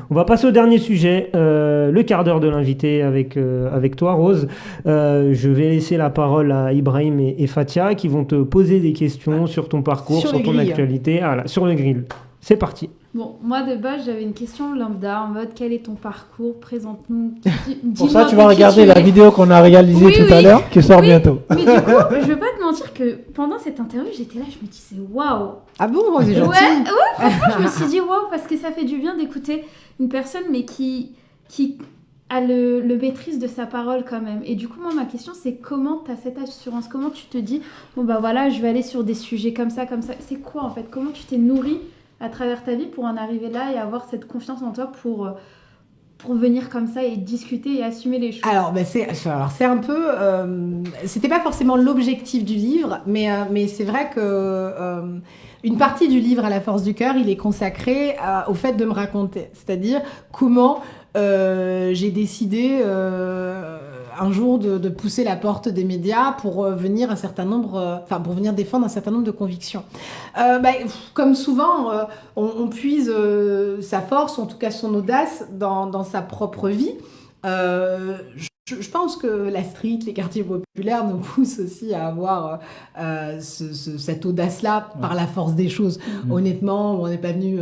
On va passer au dernier sujet, le quart d'heure de l'invité avec toi, Rose. Je vais laisser la parole à Ibrahim et Fatia qui vont te poser des questions sur ton parcours, sur ton actualité, voilà, sur le grill. C'est parti. Bon, moi de base, j'avais une question lambda en mode quel est ton parcours? Présente-nous. Pour ça, tu vas regarder la vidéo qu'on a réalisée tout à l'heure, qui sort bientôt. Mais du coup, je vais pas te mentir que pendant cette interview, j'étais là, je me disais waouh. Ah bon, c'est gentil. Ouais, franchement, je me suis dit waouh, parce que ça fait du bien d'écouter une personne, mais qui a le maîtrise de sa parole quand même. Et du coup, moi, ma question, c'est comment tu as cette assurance? Comment tu te dis, bon bah voilà, je vais aller sur des sujets comme ça. C'est quoi en fait? Comment tu t'es nourrie à travers ta vie pour en arriver là et avoir cette confiance en toi pour venir comme ça et discuter et assumer les choses? Alors, c'est un peu... c'était pas forcément l'objectif du livre, mais c'est vrai que une partie du livre, À la force du cœur, il est consacré au fait de me raconter. C'est-à-dire comment j'ai décidé un jour de pousser la porte des médias pour venir pour venir défendre un certain nombre de convictions. Comme souvent, on puise sa force, en tout cas son audace, dans sa propre vie. Je pense que la street, les quartiers populaires nous poussent aussi à avoir cette audace-là par la force des choses. Honnêtement, on n'est pas venu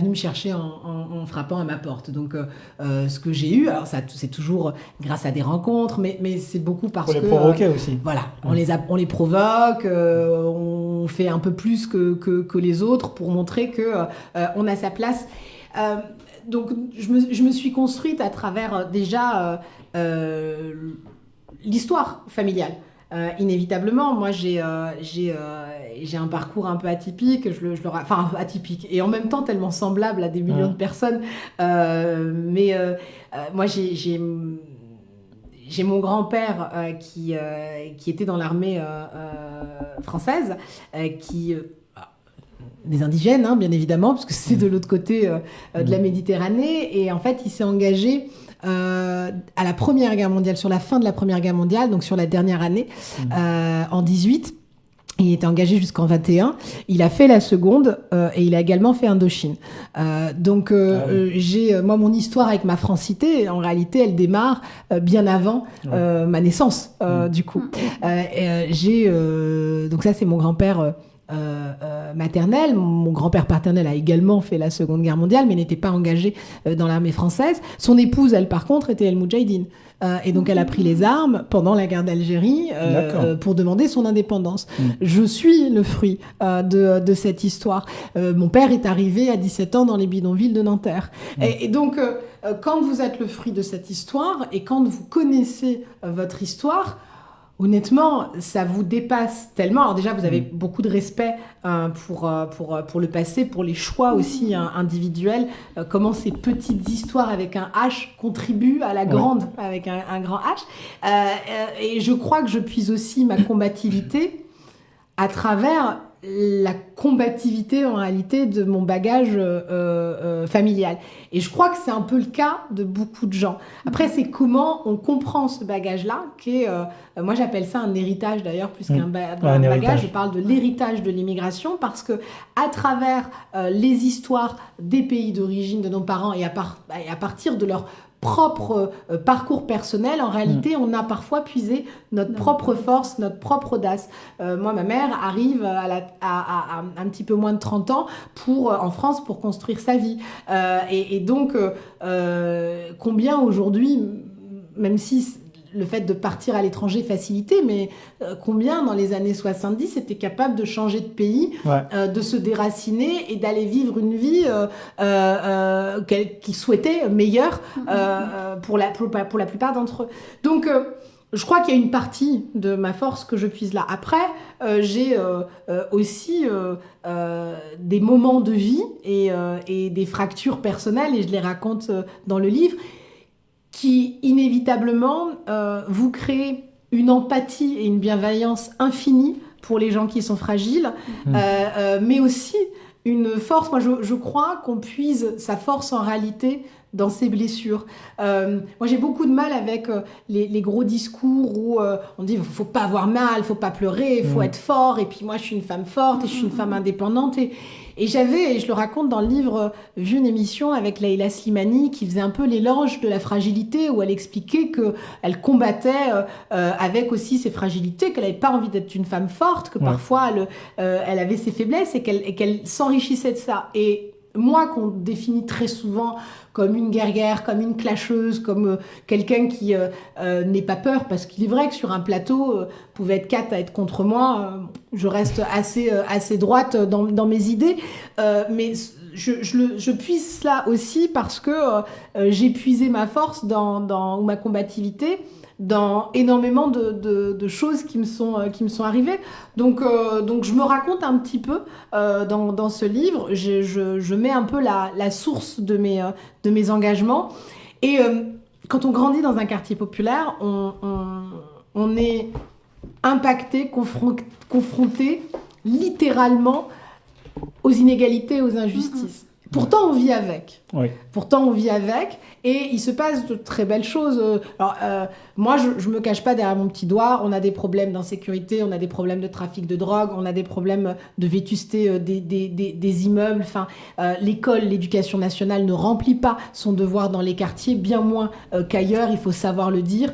me chercher en frappant à ma porte. Donc, ce que j'ai eu, alors ça, c'est toujours grâce à des rencontres, mais c'est beaucoup parce que... Pour les provoquer aussi. Voilà, on les provoque, on fait un peu plus que les autres pour montrer qu'on a sa place. Donc, je me suis construite à travers déjà l'histoire familiale. Inévitablement, moi, j'ai un parcours un peu atypique, atypique, et en même temps tellement semblable à des millions de personnes. Moi, j'ai mon grand-père qui était dans l'armée française, des indigènes, hein, bien évidemment, parce que c'est de l'autre côté de la Méditerranée. Et en fait, il s'est engagé à la Première Guerre mondiale, sur la fin de la Première Guerre mondiale, donc sur la dernière année, en 18. Il était engagé jusqu'en 21. Il a fait la seconde et il a également fait Indochine. J'ai mon histoire avec ma francité, en réalité, elle démarre bien avant ma naissance, du coup. Donc ça, c'est mon grand-père maternel. Mon grand-père paternel a également fait la Seconde Guerre mondiale, mais n'était pas engagé dans l'armée française. Son épouse, elle, par contre, était El Moudjahidine. Et donc, elle a pris les armes pendant la guerre d'Algérie pour demander son indépendance. Je suis le fruit de cette histoire. Mon père est arrivé à 17 ans dans les bidonvilles de Nanterre. Et donc, quand vous êtes le fruit de cette histoire et quand vous connaissez votre histoire, honnêtement, ça vous dépasse tellement. Alors déjà, vous avez beaucoup de respect pour le passé, pour les choix aussi individuels. Comment ces petites histoires avec un H contribuent à la grande avec un grand H. Et je crois que je puise aussi ma combativité à travers la combativité en réalité de mon bagage familial. Et je crois que c'est un peu le cas de beaucoup de gens. Après, c'est comment on comprend ce bagage-là, qui est, moi j'appelle ça un héritage d'ailleurs, plus qu'un bagage. Je parle de l'héritage de l'immigration parce que à travers les histoires des pays d'origine de nos parents et à partir de leur propre parcours personnel, en réalité, on a parfois puisé notre propre force, notre propre audace. Moi, ma mère arrive à un petit peu moins de 30 ans en France pour construire sa vie. Et donc, combien aujourd'hui, même si le fait de partir à l'étranger facilité, mais combien dans les années 70 étaient capables de changer de pays, de se déraciner et d'aller vivre une vie qu'ils souhaitaient meilleure pour la plupart d'entre eux. Donc, je crois qu'il y a une partie de ma force que je puise là. Après, j'ai aussi des moments de vie et des fractures personnelles, et je les raconte dans le livre, qui inévitablement vous créent une empathie et une bienveillance infinie pour les gens qui sont fragiles, mais aussi une force. Moi, je crois qu'on puise sa force en réalité dans ses blessures. Moi, j'ai beaucoup de mal avec les gros discours où on dit faut pas avoir mal, faut pas pleurer, faut être fort. Et puis moi, je suis une femme forte et je suis une femme indépendante. Et je le raconte dans le livre, vu une émission avec Leïla Slimani qui faisait un peu l'éloge de la fragilité, où elle expliquait qu'elle combattait avec aussi ses fragilités, qu'elle n'avait pas envie d'être une femme forte, que parfois elle avait ses faiblesses et qu'elle s'enrichissait de ça. Et moi, qu'on définit très souvent comme une guerrière, comme une clasheuse, comme quelqu'un qui n'ait pas peur, parce qu'il est vrai que sur un plateau, pouvait être 4 à être contre moi, je reste assez droite dans mes idées, mais je puise cela aussi parce que j'ai puisé ma force ou ma combativité dans énormément de choses qui me sont arrivées. Donc je me raconte un petit peu dans ce livre. Je mets un peu la source de mes engagements. Et quand on grandit dans un quartier populaire, on est impacté, confronté littéralement aux inégalités, aux injustices. Pourtant, on vit avec. Oui. Pourtant, on vit avec. Et il se passe de très belles choses. Alors, moi, je me cache pas derrière mon petit doigt. On a des problèmes d'insécurité, on a des problèmes de trafic de drogue, on a des problèmes de vétusté des immeubles. Enfin, l'école, l'éducation nationale ne remplit pas son devoir dans les quartiers, bien moins qu'ailleurs, il faut savoir le dire.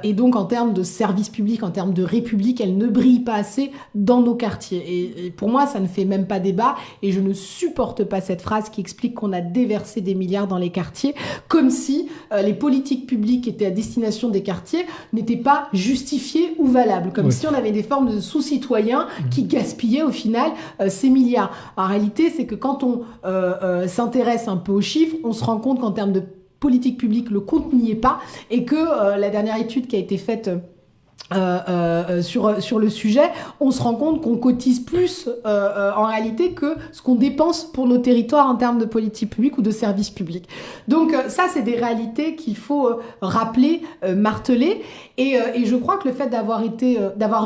Et donc, en termes de services publics, en termes de république, elle ne brille pas assez dans nos quartiers. Et pour moi, ça ne fait même pas débat. Et je ne supporte pas cette phrase qui explique qu'on a déversé des milliards dans les quartiers, comme si les politiques publiques qui étaient à destination des quartiers n'étaient pas justifiées ou valables, comme si on avait des formes de sous-citoyens qui gaspillaient au final ces milliards. En réalité, c'est que quand on s'intéresse un peu aux chiffres, on se rend compte qu'en termes de politique publique, le compte n'y est pas, et que la dernière étude qui a été faite sur le sujet, on se rend compte qu'on cotise plus en réalité que ce qu'on dépense pour nos territoires en termes de politique publique ou de services publics. Donc ça, c'est des réalités qu'il faut rappeler, marteler, et je crois que le fait d'avoir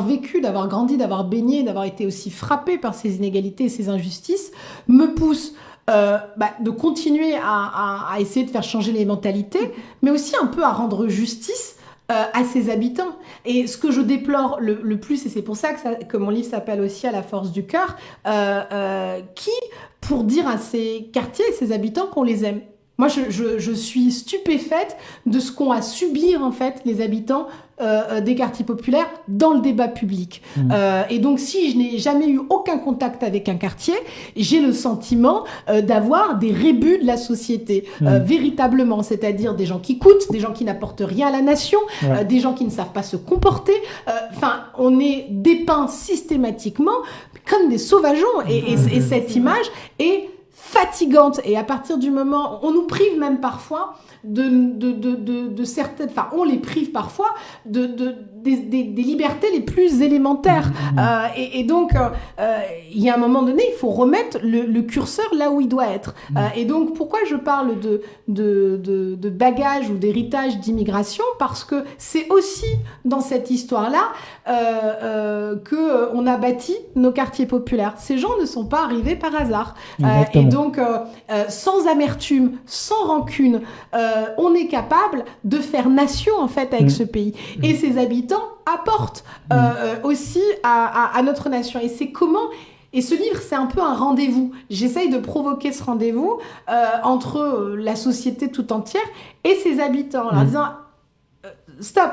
vécu, d'avoir grandi, d'avoir baigné, d'avoir été aussi frappé par ces inégalités et ces injustices, me pousse de continuer à essayer de faire changer les mentalités, mais aussi un peu à rendre justice à ses habitants. Et ce que je déplore le plus, et c'est pour ça que mon livre s'appelle aussi « À la force du cœur », pour dire à ces quartiers et ces habitants qu'on les aime. Moi, je suis stupéfaite de ce qu'ont à subir, en fait, les habitants des quartiers populaires dans le débat public. Et donc, si je n'ai jamais eu aucun contact avec un quartier, j'ai le sentiment d'avoir des rébus de la société, véritablement. C'est-à-dire des gens qui coûtent, des gens qui n'apportent rien à la nation, des gens qui ne savent pas se comporter. Enfin, on est dépeint systématiquement comme des sauvageons. Et cette image est fatigante, et à partir du moment, on nous prive même parfois de certaines, enfin on les prive parfois des libertés les plus élémentaires, et donc il y a un moment donné, il faut remettre le curseur là où il doit être, et donc pourquoi je parle de bagage ou d'héritage d'immigration, parce que c'est aussi dans cette histoire-là que on a bâti nos quartiers populaires. Ces gens ne sont pas arrivés par hasard, et donc sans amertume, sans rancune, on est capable de faire nation en fait avec ce pays, et ses habitants apportent aussi à notre nation. Et c'est comment, et ce livre, c'est un peu un rendez-vous. J'essaye de provoquer ce rendez-vous entre la société tout entière et ses habitants, en leur disant stop,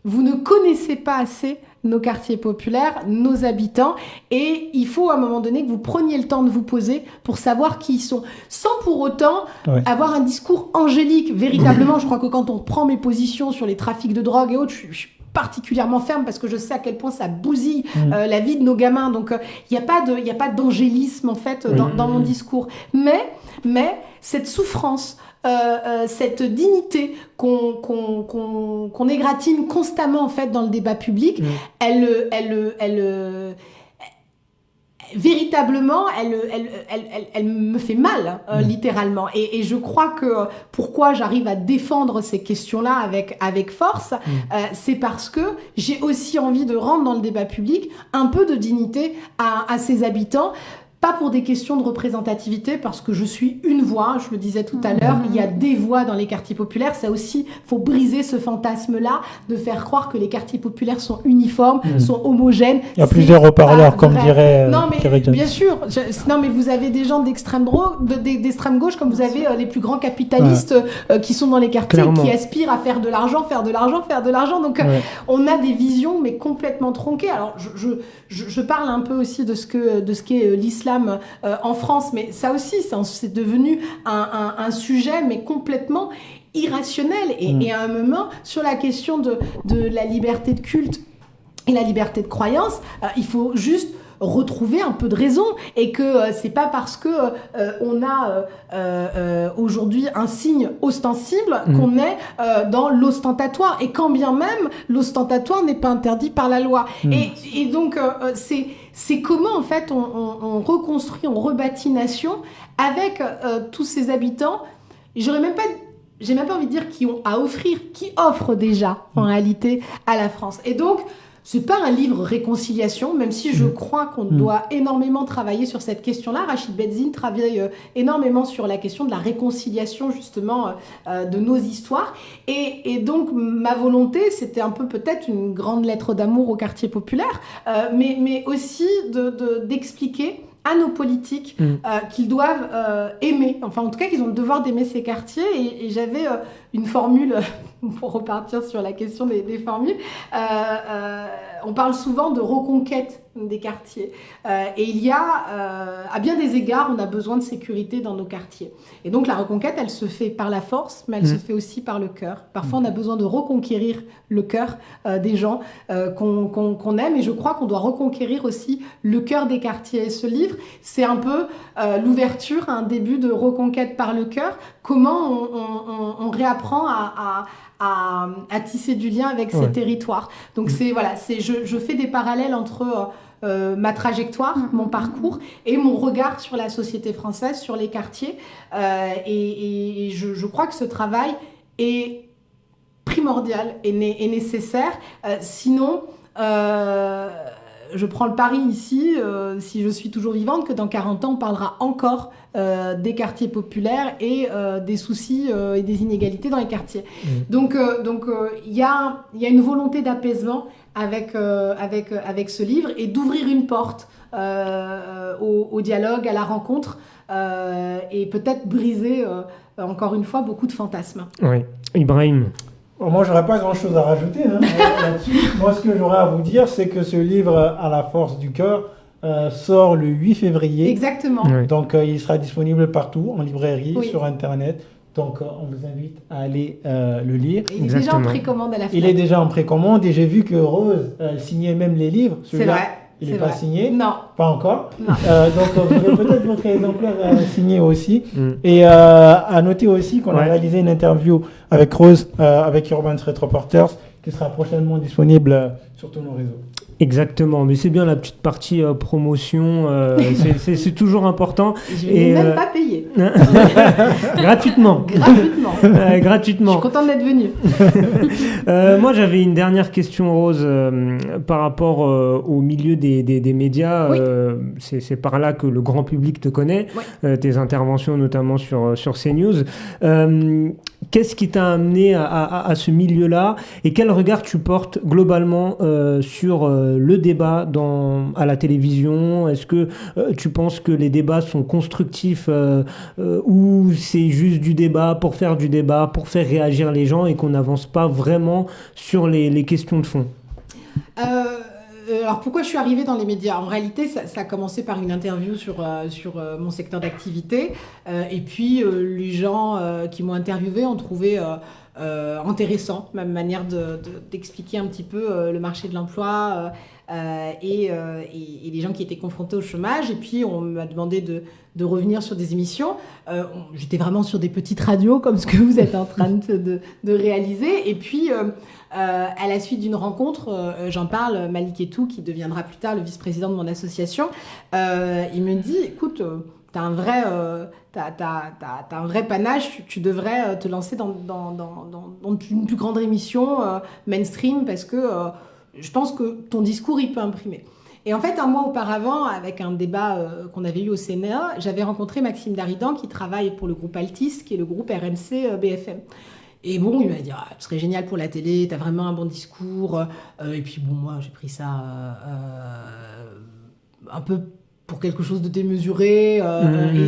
vous ne connaissez pas assez nos quartiers populaires, nos habitants, et il faut à un moment donné que vous preniez le temps de vous poser pour savoir qui ils sont, sans pour autant avoir un discours angélique. Véritablement, je crois que quand on prend mes positions sur les trafics de drogue et autres, je suis particulièrement ferme parce que je sais à quel point ça bousille la vie de nos gamins. Donc, il n'y a pas d'angélisme en fait dans mon discours. Mais cette souffrance, cette dignité qu'on égratigne constamment en fait dans le débat public, véritablement, elle me fait mal, littéralement. Et je crois que pourquoi j'arrive à défendre ces questions-là avec force, c'est parce que j'ai aussi envie de rendre dans le débat public un peu de dignité à ses habitants. pas pour des questions de représentativité, parce que je suis une voix, je le disais tout à l'heure, il y a des voix dans les quartiers populaires, ça aussi, faut briser ce fantasme-là, de faire croire que les quartiers populaires sont uniformes, sont homogènes. Il y a plusieurs haut-parleurs, comme dirait Kerry James. Bien sûr, non mais vous avez des gens d'extrême gauche, comme vous avez les plus grands capitalistes qui sont dans les quartiers, qui aspirent à faire de l'argent, donc on a des visions mais complètement tronquées. Alors je parle un peu aussi de ce qu'est l'islam en France, mais ça aussi, c'est devenu un sujet, mais complètement irrationnel. Et à un moment, sur la question de la liberté de culte et la liberté de croyance, il faut juste retrouver un peu de raison, et que c'est pas parce que on a aujourd'hui un signe ostensible qu'on est dans l'ostentatoire, et quand bien même l'ostentatoire n'est pas interdit par la loi. Et donc c'est comment en fait on reconstruit, on rebâtit nation avec tous ces habitants. J'ai même pas envie de dire qui ont à offrir, qui offrent déjà en réalité à la France. Et donc c'est pas un livre réconciliation, même si je crois qu'on doit énormément travailler sur cette question-là. Rachid Benzine travaille énormément sur la question de la réconciliation, justement, de nos histoires. Et donc, ma volonté, c'était un peu peut-être une grande lettre d'amour au quartier populaire, mais aussi d'expliquer à nos politiques qu'ils doivent aimer, enfin en tout cas qu'ils ont le devoir d'aimer ces quartiers. Et j'avais une formule, pour repartir sur la question des formules, on parle souvent de reconquête des quartiers. Et il y a, à bien des égards, on a besoin de sécurité dans nos quartiers. Et donc la reconquête, elle se fait par la force, mais elle se fait aussi par le cœur. Parfois, on a besoin de reconquérir le cœur des gens qu'on aime, et je crois qu'on doit reconquérir aussi le cœur des quartiers. Et ce livre, c'est un peu l'ouverture, un début de reconquête par le cœur. Comment on réapprend à tisser du lien avec ces territoires. Donc je fais des parallèles entre ma trajectoire, mon parcours, et mon regard sur la société française, sur les quartiers. Et je crois que ce travail est primordial et nécessaire. Sinon, je prends le pari ici, si je suis toujours vivante, que dans 40 ans, on parlera encore des quartiers populaires et des soucis et des inégalités dans les quartiers. Donc il y a une volonté d'apaisement avec ce livre, et d'ouvrir une porte au dialogue, à la rencontre, et peut-être briser, encore une fois, beaucoup de fantasmes. Oui. Ibrahim. Moi, j'aurais pas grand-chose à rajouter là-dessus. Moi, ce que j'aurais à vous dire, c'est que ce livre, À la force du cœur, sort le 8 février. Exactement. Donc, il sera disponible partout, en librairie, sur Internet. Donc, on vous invite à aller le lire. Il est déjà en précommande à la fin. Il est déjà en précommande, et j'ai vu que Rose signait même les livres. C'est vrai. Il n'est pas signé. Non. Pas encore. Non. Donc, vous aurez peut-être votre exemplaire signé aussi. Et à noter aussi qu'on a réalisé une interview avec Rose, avec Urban Street Reporters, qui sera prochainement disponible sur tous nos réseaux. Exactement, mais c'est bien la petite partie promotion, c'est toujours important. Je vais même pas payer. Gratuitement. Gratuitement. Je suis contente d'être venue. Moi, j'avais une dernière question, Rose, par rapport au milieu des médias. C'est par là que le grand public te connaît, tes interventions notamment sur CNews. Qu'est-ce qui t'a amené à ce milieu-là, et quel regard tu portes globalement sur le débat à la télévision? Est-ce que tu penses que les débats sont constructifs ou c'est juste du débat pour faire du débat, pour faire réagir les gens, et qu'on n'avance pas vraiment sur les questions de fond? Alors pourquoi je suis arrivée dans les médias? En réalité, ça a commencé par une interview sur mon secteur d'activité, et puis les gens qui m'ont interviewée ont trouvé intéressant ma manière d'expliquer un petit peu le marché de l'emploi et les gens qui étaient confrontés au chômage. Et puis on m'a demandé de revenir sur des émissions. J'étais vraiment sur des petites radios comme ce que vous êtes en train de réaliser. Et puis à la suite d'une rencontre, j'en parle, Malik Etou, qui deviendra plus tard le vice-président de mon association, il me dit, écoute, t'as un vrai panache, tu devrais te lancer dans une plus grande émission mainstream, parce que je pense que ton discours, il peut imprimer. Et en fait, un mois auparavant, avec un débat qu'on avait eu au Sénat, j'avais rencontré Maxime Daridan qui travaille pour le groupe Altis, qui est le groupe RMC BFM. Et bon, il m'a dit, tu serais génial pour la télé, t'as vraiment un bon discours. Et puis bon, moi, j'ai pris ça un peu pour quelque chose de démesuré.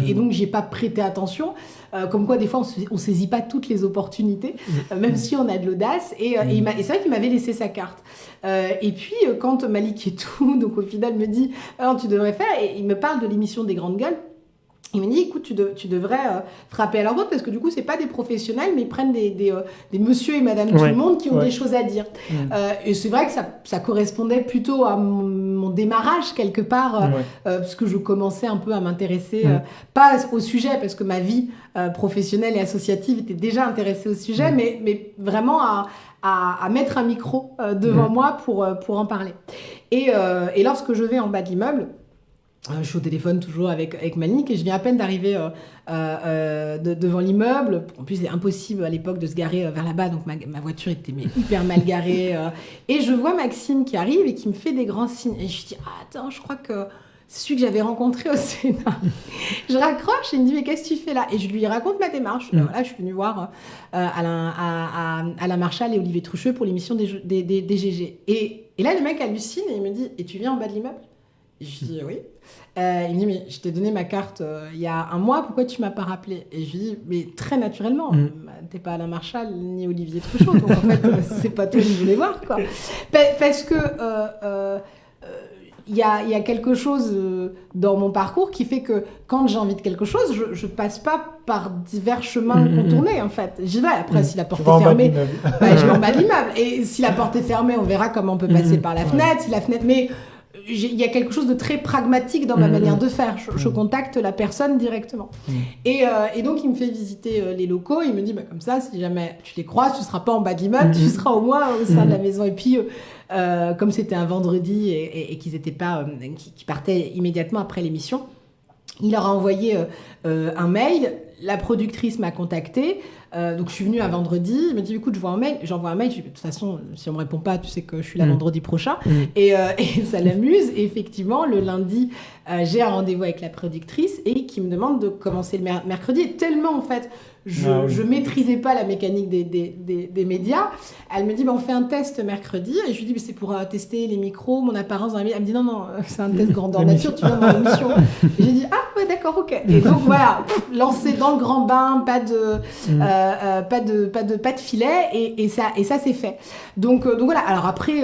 Et donc, j'y ai pas prêté attention. Comme quoi, des fois, on saisit pas toutes les opportunités, même si on a de l'audace. Et c'est vrai qu'il m'avait laissé sa carte. Et puis, quand Malik et tout, donc au final, me dit, tu devrais faire, et il me parle de l'émission des Grandes Gueules. Il m'a dit, écoute, tu devrais frapper à leur porte parce que du coup, c'est pas des professionnels, mais ils prennent des monsieur et madame tout le monde qui ont des choses à dire. Et c'est vrai que ça correspondait plutôt à mon démarrage quelque part, parce que je commençais un peu à m'intéresser, pas au sujet, parce que ma vie professionnelle et associative était déjà intéressée au sujet, mais vraiment à mettre un micro devant moi pour en parler. Et lorsque je vais en bas de l'immeuble, je suis au téléphone toujours avec Malik et je viens à peine d'arriver devant l'immeuble. En plus, c'est impossible à l'époque de se garer vers là-bas, donc ma voiture était hyper mal garée. Et je vois Maxime qui arrive et qui me fait des grands signes. Et je dis, attends, je crois que c'est celui que j'avais rencontré au Sénat. Je raccroche et il me dit, mais qu'est-ce que tu fais là? Et je lui raconte ma démarche. Voilà, je suis venue voir Alain Marchal et Olivier Trucheux pour l'émission des GG. Et là, le mec hallucine et il me dit, et tu viens en bas de l'immeuble? Et je lui dis oui. Il me dit, mais je t'ai donné ma carte il y a un mois, pourquoi tu m'as pas rappelé? Et je lui dis, mais très naturellement, t'es pas Alain Marchal ni Olivier Truchot, donc en fait, c'est pas toi que je voulais voir, quoi. Parce que il y a quelque chose dans mon parcours qui fait que quand j'ai envie de quelque chose, je passe pas par divers chemins contournés, en fait. J'y vais. Après, si la porte est fermée, je vais en bas de l'immeuble. Et si la porte est fermée, on verra comment on peut passer par la fenêtre. Si la fenêtre... Mais il y a quelque chose de très pragmatique dans ma manière de faire. Je contacte la personne directement. Et donc, il me fait visiter les locaux. Il me dit, comme ça, si jamais tu les croises, tu ne seras pas en bas de l'immeuble, tu seras au moins au sein de la maison. Et puis, comme c'était un vendredi et qu'ils étaient pas, qui partaient immédiatement après l'émission, il leur a envoyé un mail. La productrice m'a contactée. Donc je suis venue un vendredi, il m'a dit écoute, j'envoie un mail, je dis de toute façon si on me répond pas, tu sais que je suis là vendredi prochain. Et ça l'amuse. Et effectivement, le lundi, j'ai un rendez-vous avec la productrice et qui me demande de commencer le mercredi. Et tellement en fait, je maîtrisais pas la mécanique des médias. Elle me dit on fait un test mercredi. Et je lui dis c'est pour tester les micros, mon apparence dans les médias. Elle me dit non, c'est un test grandeur nature, tu viens dans l'émission. Et j'ai dit ouais d'accord, ok. Et donc voilà, lancé dans le grand bain, pas de filet et ça c'est fait. Donc voilà. Alors après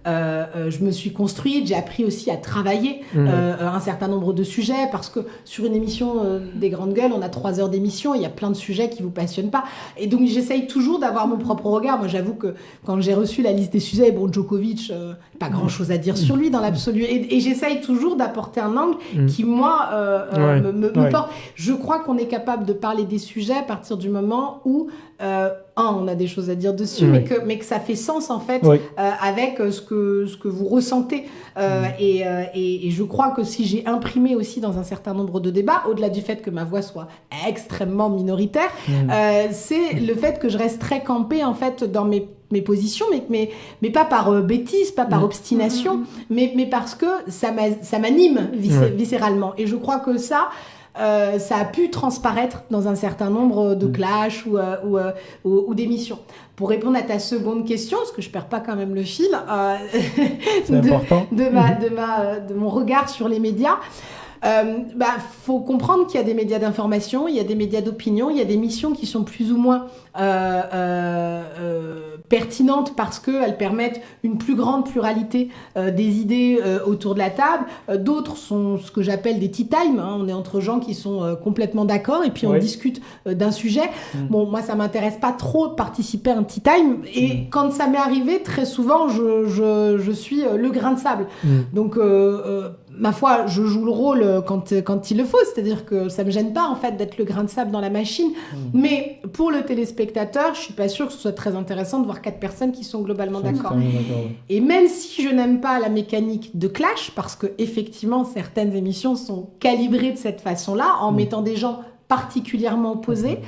je me suis construite, j'ai appris aussi à travailler un certain nombre de sujets parce que sur une émission des Grandes Gueules, on a 3 heures d'émission, il y a plein de sujets qui vous passionnent pas. Et donc j'essaye toujours d'avoir mon propre regard. Moi j'avoue que quand j'ai reçu la liste des sujets, Djokovic, pas grand chose à dire sur lui dans l'absolu. Et j'essaye toujours d'apporter un angle qui moi me porte. Je crois qu'on est capable de parler des sujets à partir du moment où on a des choses à dire dessus, mais que ça fait sens en fait avec ce que vous ressentez. Et je crois que si j'ai imprimé aussi dans un certain nombre de débats, au-delà du fait que ma voix soit extrêmement minoritaire, c'est le fait que je reste très campée en fait dans mes positions, mais pas par bêtise, pas par obstination, mais parce que ça m'anime viscéralement. Et je crois que ça a pu transparaître dans un certain nombre de clashs ou d'émissions. Pour répondre à ta seconde question, parce que je perds pas quand même le fil de mon regard sur les médias, faut comprendre qu'il y a des médias d'information, il y a des médias d'opinion, il y a des missions qui sont plus ou moins pertinentes parce qu'elles permettent une plus grande pluralité des idées autour de la table. D'autres sont ce que j'appelle des tea time. On est entre gens qui sont complètement d'accord et puis on discute d'un sujet. Bon, moi, ça m'intéresse pas trop de participer à un tea time. Et quand ça m'est arrivé, très souvent, je suis le grain de sable. Donc, ma foi, je joue le rôle quand il le faut. C'est-à-dire que ça me gêne pas, en fait, d'être le grain de sable dans la machine. Mais pour le téléspectateur, je suis pas sûre que ce soit très intéressant de voir 4 personnes qui sont globalement d'accord. Et même si je n'aime pas la mécanique de clash, parce que effectivement certaines émissions sont calibrées de cette façon-là, en mettant des gens particulièrement opposés,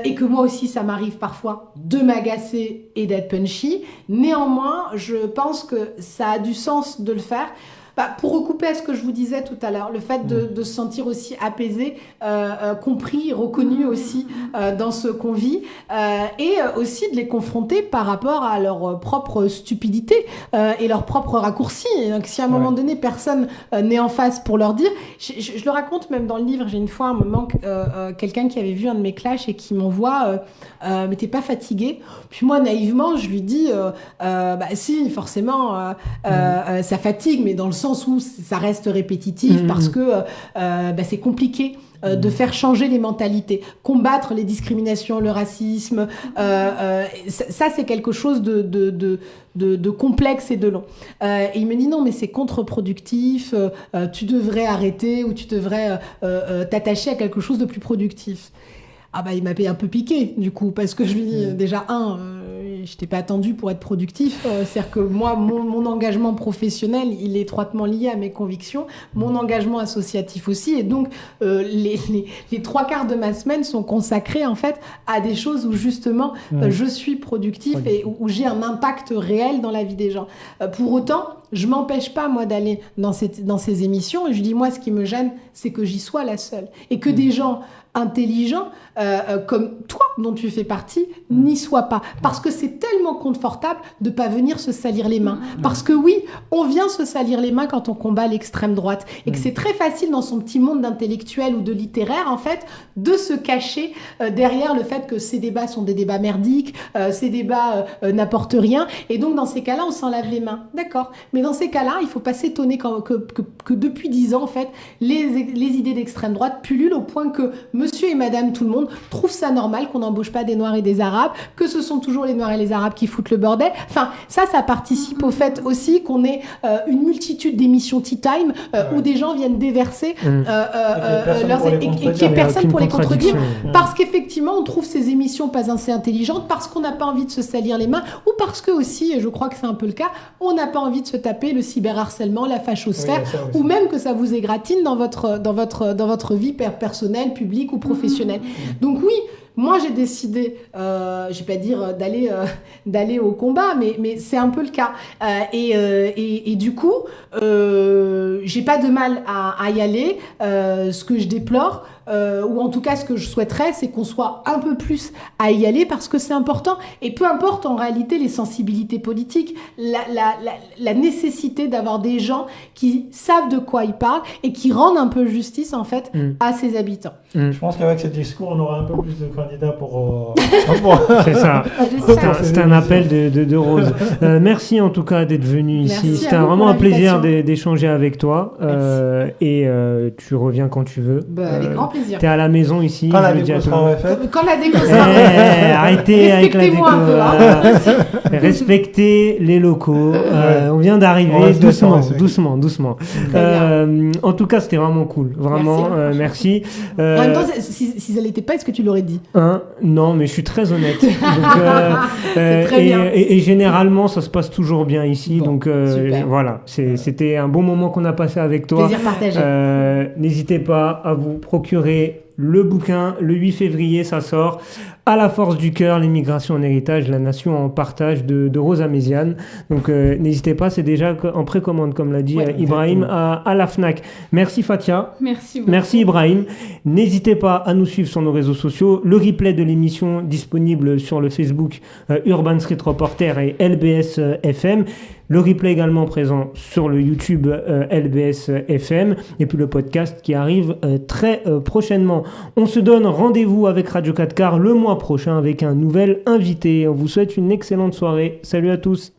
et que moi aussi ça m'arrive parfois de m'agacer et d'être punchy, néanmoins je pense que ça a du sens de le faire. Pour recouper à ce que je vous disais tout à l'heure, le fait de se sentir aussi apaisé, compris, reconnu aussi dans ce qu'on vit, et aussi de les confronter par rapport à leur propre stupidité et leur propre raccourci. Donc, si à un moment donné, personne n'est en face pour leur dire... Je le raconte même dans le livre, j'ai une fois un moment quelqu'un qui avait vu un de mes clashs et qui m'envoie mais t'es pas fatigué? Puis moi, naïvement, je lui dis si, forcément, ça fatigue, mais dans le sens où ça reste répétitif parce que c'est compliqué de faire changer les mentalités, combattre les discriminations, le racisme, ça c'est quelque chose de complexe et de long. Et il me dit non, mais c'est contre-productif, tu devrais arrêter ou tu devrais t'attacher à quelque chose de plus productif. Il m'a un peu piqué du coup, parce que je lui dis déjà je t'ai pas attendu pour être productif, c'est-à-dire que moi mon engagement professionnel il est étroitement lié à mes convictions, mon engagement associatif aussi, et donc les 3/4 de ma semaine sont consacrés en fait à des choses où justement je suis productif et où j'ai un impact réel dans la vie des gens. Pour autant, je m'empêche pas moi d'aller dans ces émissions, et je dis moi ce qui me gêne c'est que j'y sois la seule et que des gens intelligents comme toi dont tu fais partie n'y soient pas, parce que c'est tellement confortable de pas venir se salir les mains, parce que oui, on vient se salir les mains quand on combat l'extrême droite, et que c'est très facile dans son petit monde d'intellectuel ou de littéraire en fait de se cacher derrière le fait que ces débats sont des débats merdiques, ces débats n'apportent rien, et donc dans ces cas-là on s'en lave les mains, d'accord, mais dans ces cas-là il faut pas s'étonner que depuis 10 ans en fait les idées d'extrême droite pullulent au point que monsieur et madame tout le monde trouvent ça normal qu'on n'embauche pas des Noirs et des Arabes, que ce sont toujours les Noirs et les Arabes qui foutent le bordel. Enfin, ça participe au fait aussi qu'on ait une multitude d'émissions Tea Time où des gens viennent déverser et qu'il n'y ait personne pour les contredire, parce qu'effectivement on trouve ces émissions pas assez intelligentes, parce qu'on n'a pas envie de se salir les mains, ou parce que aussi, et je crois que c'est un peu le cas, on n'a pas envie de se taper le cyberharcèlement, la fachosphère, ou même que ça vous égratine dans votre vie personnelle, publique ou professionnelle. Donc oui, moi j'ai décidé, je vais pas dire d'aller au combat, mais c'est un peu le cas. Et du coup, j'ai pas de mal à y aller. Ce que je déplore, ou en tout cas ce que je souhaiterais, c'est qu'on soit un peu plus à y aller, parce que c'est important, et peu importe en réalité les sensibilités politiques, la nécessité d'avoir des gens qui savent de quoi ils parlent et qui rendent un peu justice en fait à ses habitants. Je pense qu'avec ce discours on aura un peu plus de candidats pour c'est ça, c'est un appel de Rose. Merci en tout cas d'être venu ici, c'était vraiment un plaisir d'échanger avec toi, et tu reviens quand tu veux. Avec grand plaisir. T'es à la maison ici. Quand la déco sera faite. Quand la déco sera faite. Arrêtez avec la déco. Un peu, hein. Respectez les locaux. On vient d'arriver doucement. En tout cas, c'était vraiment cool. Vraiment, merci. En même temps, si ça l'était pas, est-ce que tu l'aurais dit? Non, mais je suis très honnête. Donc, c'est très bien. Et généralement, ça se passe toujours bien ici. Bon, donc voilà, c'était un bon moment qu'on a passé avec toi. Plaisir partagé. N'hésitez pas à vous procurer le bouquin. Le 8 février, ça sort. À la force du cœur, l'immigration en héritage, la nation en partage de Rose Améziane. Donc n'hésitez pas, c'est déjà en précommande, comme l'a dit Ibrahim, à la FNAC. Merci Fatia. Merci beaucoup. Merci Ibrahim. N'hésitez pas à nous suivre sur nos réseaux sociaux. Le replay de l'émission disponible sur le Facebook Urban Street Reporter et LBS FM. Le replay également présent sur le YouTube LBS FM, et puis le podcast qui arrive très prochainement. On se donne rendez-vous avec Radio 4 Quarts le mois prochain avec un nouvel invité. On vous souhaite une excellente soirée. Salut à tous.